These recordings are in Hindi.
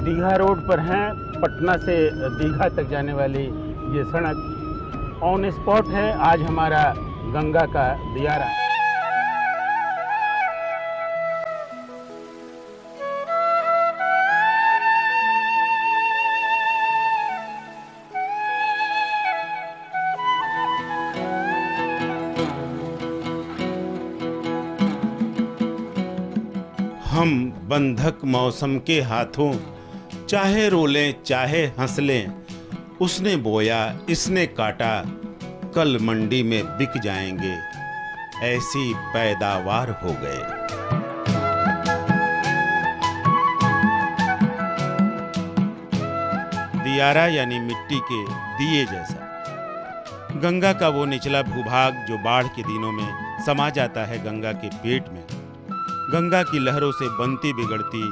दीघा रोड पर हैं। पटना से दीघा तक जाने वाली ये सड़क ऑन स्पॉट है। आज हमारा गंगा का दियारा। हम बंधक मौसम के हाथों, चाहे रो लें चाहे हंस लें, उसने बोया इसने काटा, कल मंडी में बिक जाएंगे, ऐसी पैदावार हो गए। दियारा यानी मिट्टी के दिए जैसा। गंगा का वो निचला भूभाग जो बाढ़ के दिनों में समा जाता है गंगा के पेट में। गंगा की लहरों से बनती बिगड़ती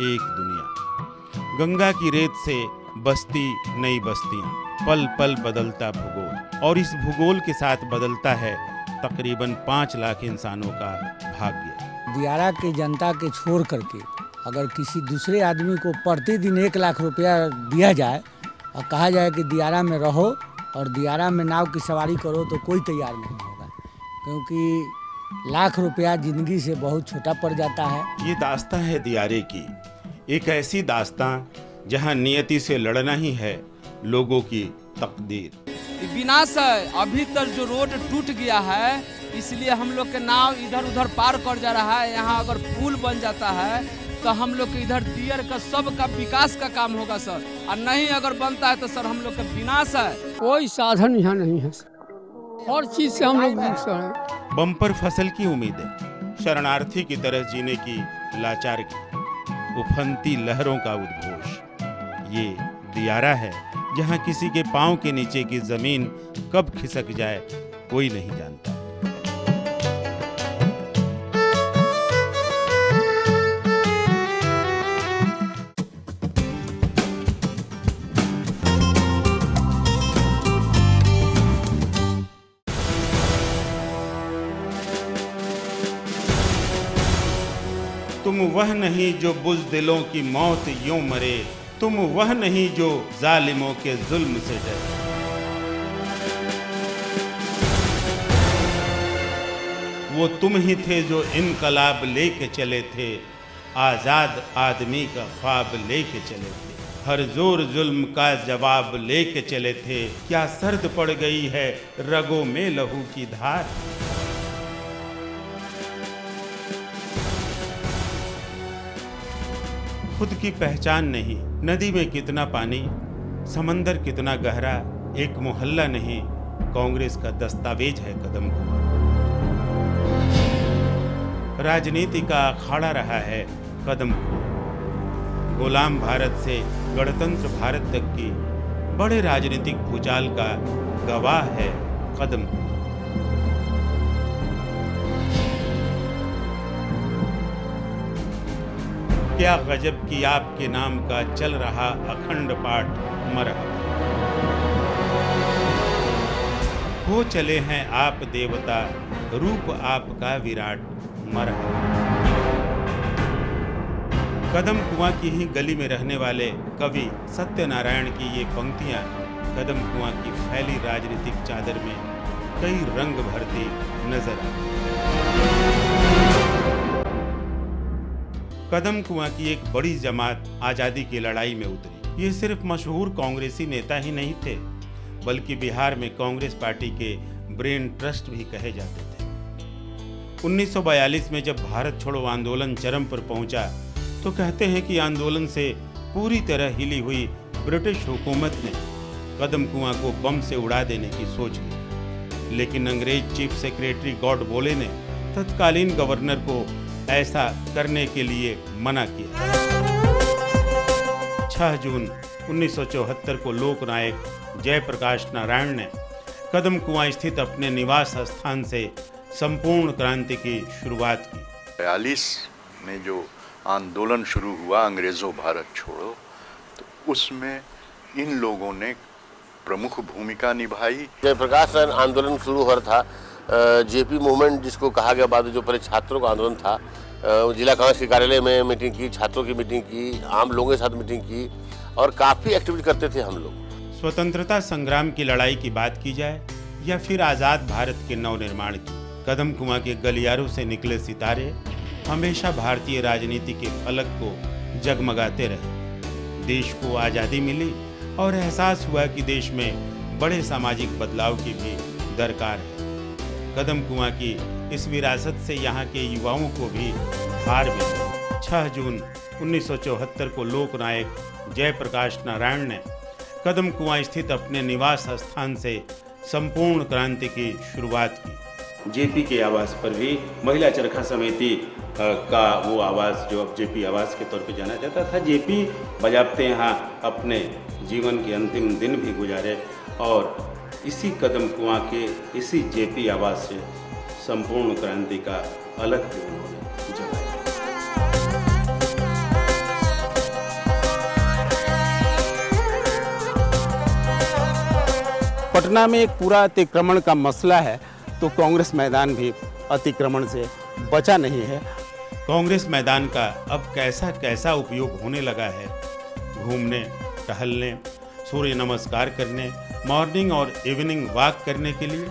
एक दुनिया। गंगा की रेत से बसती नई बस्तियां। पल पल बदलता भूगोल, और इस भूगोल के साथ बदलता है तकरीबन 5 लाख इंसानों का भाग्य। दियारा की जनता के छोड़ करके अगर किसी दूसरे आदमी को प्रतिदिन 1 लाख रुपया दिया जाए और कहा जाए कि दियारा में रहो और दियारा में नाव की सवारी करो, तो कोई तैयार नहीं होगा, क्योंकि लाख रुपया जिंदगी से बहुत छोटा पड़ जाता है। ये दास्तां है दियारे की, एक ऐसी दास्तां जहां नियति से लड़ना ही है लोगों की तकदीर। विनाश है। अभी तक जो रोड टूट गया है, इसलिए हम लोग के नाव इधर उधर पार कर जा रहा है। यहाँ अगर पुल बन जाता है तो हम लोग के इधर दियर का सब का विकास का काम होगा सर, और नहीं अगर बनता है तो सर हम लोग का विनाश है। कोई साधन यहाँ नहीं है सर, हर चीज से हम लोग हैं। बम्पर फसल की उम्मीदें, शरणार्थी की तरह जीने की लाचार की, उफनती लहरों का उद्घोष। ये दियारा है जहां किसी के पांव के नीचे की जमीन कब खिसक जाए कोई नहीं जानता। तुम वह नहीं जो बुज़दिलों की मौत यूं मरे, तुम वह नहीं जो जालिमों के जुल्म से डरे। वो तुम ही थे जो इनकलाब लेके चले थे, आजाद आदमी का ख्वाब लेके चले थे, हर जोर जुल्म का जवाब लेके चले थे। क्या सर्द पड़ गई है रगों में लहू की धार। खुद की पहचान नहीं, नदी में कितना पानी, समंदर कितना गहरा, एक मोहल्ला नहीं, कांग्रेस का दस्तावेज है कदम कुआं। राजनीति का अखाड़ा रहा है कदम कुआं। गुलाम भारत से गणतंत्र भारत तक की बड़े राजनीतिक भूचाल का गवाह है कदम कुआं। क्या गजब की आपके नाम का चल रहा अखंड पाठ मरहबा। हो चले हैं आप देवता, रूप आपका विराट मरहबा। कदम कुआं की ही गली में रहने वाले कवि सत्यनारायण की ये पंक्तियां कदम कुआं की फैली राजनीतिक चादर में कई रंग भरती नजर आती। कदम कुआं की एक बड़ी जमात आज़ादी की लड़ाई में उतरी। ये सिर्फ मशहूर कांग्रेसी नेता ही नहीं थे, बल्कि बिहार में कांग्रेस पार्टी के ब्रेन ट्रस्ट भी कहे जाते थे। 1942 में जब भारत छोड़ो आंदोलन चरम पर पहुंचा, तो कहते हैं कि आंदोलन से पूरी तरह हिली हुई ब्रिटिश हुकूमत ने कदम कुआं को बम से उड़ा देने की सोच ली। लेकिन अंग्रेज चीफ सेक्रेटरी गॉडबोले ने तत्कालीन गवर्नर को ऐसा करने के लिए मना किया। 6 जून 1974 को लोकनायक जयप्रकाश नारायण ने कदम कुआं स्थित अपने निवास स्थान से संपूर्ण क्रांति की शुरुआत की। 42 में जो आंदोलन शुरू हुआ अंग्रेजों भारत छोड़ो, तो उसमें इन लोगों ने प्रमुख भूमिका निभाई। जयप्रकाश आंदोलन शुरू हो रहा था, जेपी मूवमेंट जिसको कहा गया, बाद में जो पहले छात्रों का आंदोलन था, जिला कांग्रेस के कार्यालय में मीटिंग की, छात्रों की मीटिंग की, आम लोगों के साथ मीटिंग की और काफ़ी एक्टिविटी करते थे हम लोग। स्वतंत्रता संग्राम की लड़ाई की बात की जाए या फिर आज़ाद भारत के नवनिर्माण की, कदम कुआं के गलियारों से निकले सितारे हमेशा भारतीय राजनीति के फलक को जगमगाते रहे। देश को आज़ादी मिली और एहसास हुआ कि देश में बड़े सामाजिक बदलाव की भी दरकार है। कदम कुआं की इस विरासत से यहाँ के युवाओं को भी हार मिली। 6 जून 1974 को लोकनायक जयप्रकाश नारायण ने कदम कुआं स्थित अपने निवास स्थान से संपूर्ण क्रांति की शुरुआत की। जेपी के आवास पर भी महिला चरखा समिति का वो आवास जो अब जेपी आवास के तौर पे जाना जाता था, जेपी बजाबते यहाँ अपने जीवन के अंतिम दिन भी गुजारे और इसी कदम कुआं के इसी जेपी आवास से संपूर्ण क्रांति का अलग भी उन्होंने जगाया। पटना में एक पूरा अतिक्रमण का मसला है, तो कांग्रेस मैदान भी अतिक्रमण से बचा नहीं है। कांग्रेस मैदान का अब कैसा कैसा उपयोग होने लगा है। घूमने, टहलने, सूर्य नमस्कार करने, मॉर्निंग और इवनिंग वॉक करने के लिए,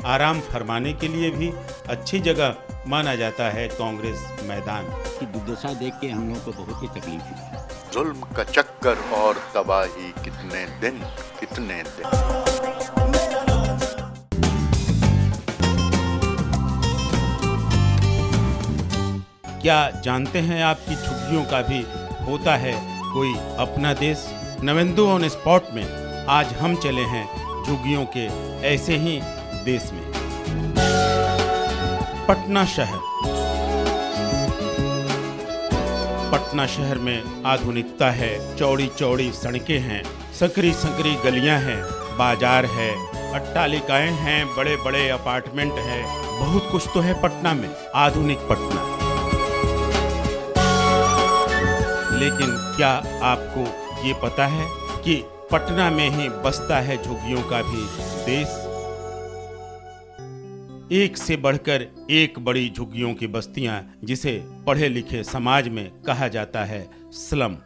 आराम फरमाने के लिए भी अच्छी जगह माना जाता है कांग्रेस मैदान। की दुर्दशा देख के हम लोग को बहुत ही तकलीफ हुई। जुल्म का चक्कर और तबाही कितने दिन। क्या जानते हैं आपकी झुग्गियों का भी होता है कोई अपना देश? नवेंदु ऑन स्पॉट में आज हम चले हैं झुग्गियों के ऐसे ही देश में। पटना शहर। पटना शहर में आधुनिकता है, चौड़ी चौड़ी सड़कें हैं, संकरी संकरी गलियां हैं, बाजार है, अट्टालिकाएं हैं, बड़े बड़े अपार्टमेंट हैं, बहुत कुछ तो है पटना में, आधुनिक पटना। लेकिन क्या आपको ये पता है कि पटना में ही बसता है झुग्गियों का भी देश? एक से बढ़कर एक बड़ी झुग्गियों की बस्तियां, जिसे पढ़े लिखे समाज में कहा जाता है स्लम,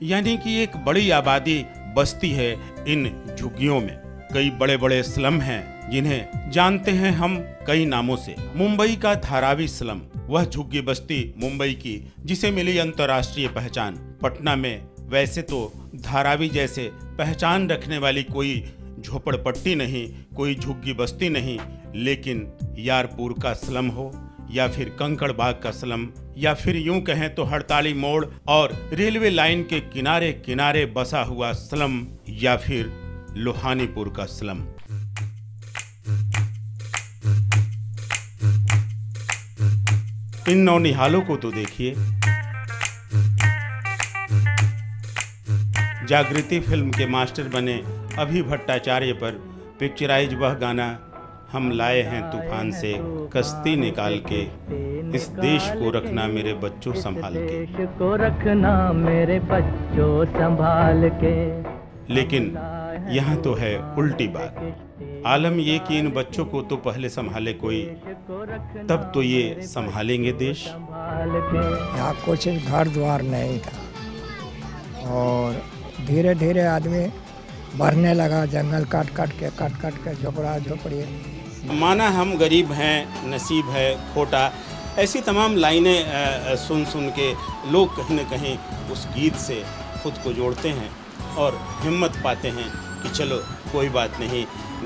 यानी कि एक बड़ी आबादी बसती है इन झुग्गियों में। कई बड़े बड़े स्लम हैं जिन्हें जानते हैं हम कई नामों से। मुंबई का धारावी स्लम, वह झुग्गी बस्ती मुंबई की जिसे मिली अंतर्राष्ट्रीय पहचान। पटना में वैसे तो धारावी जैसे पहचान रखने वाली कोई झोपड़पट्टी नहीं, कोई झुग्गी बस्ती नहीं, लेकिन यारपुर का स्लम हो या फिर कंकड़बाग का स्लम या फिर यूं कहें तो हड़ताली मोड़ और रेलवे लाइन के किनारे किनारे बसा हुआ स्लम या फिर लोहानीपुर का स्लम। इन नौनिहालों को तो देखिए। जागृति फिल्म के मास्टर बने अभी भट्टाचार्य पर पिक्चराइज वह गाना हम लाए हैं तूफान से कश्ती निकाल के, इस देश को रखना मेरे बच्चों संभाल के। देश को रखना मेरे बच्चों संभाल के। लेकिन यहाँ तो है उल्टी बात। आलम ये कि इन बच्चों को तो पहले संभाले कोई, तब तो ये संभालेंगे देश। यहाँ कुछ घर द्वार नहीं था और धीरे धीरे आदमी बढ़ने लगा, जंगल काट काट के झोपड़ा झोपड़ी। माना हम गरीब हैं, नसीब है खोटा, ऐसी तमाम लाइनें सुन सुन के लोग कहीं न कहीं उस गीत से खुद को जोड़ते हैं और हिम्मत पाते हैं कि चलो कोई बात नहीं,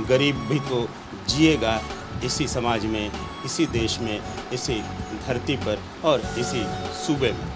गरीब भी तो जिएगा इसी समाज में, इसी देश में, इसी धरती पर और इसी सूबे में।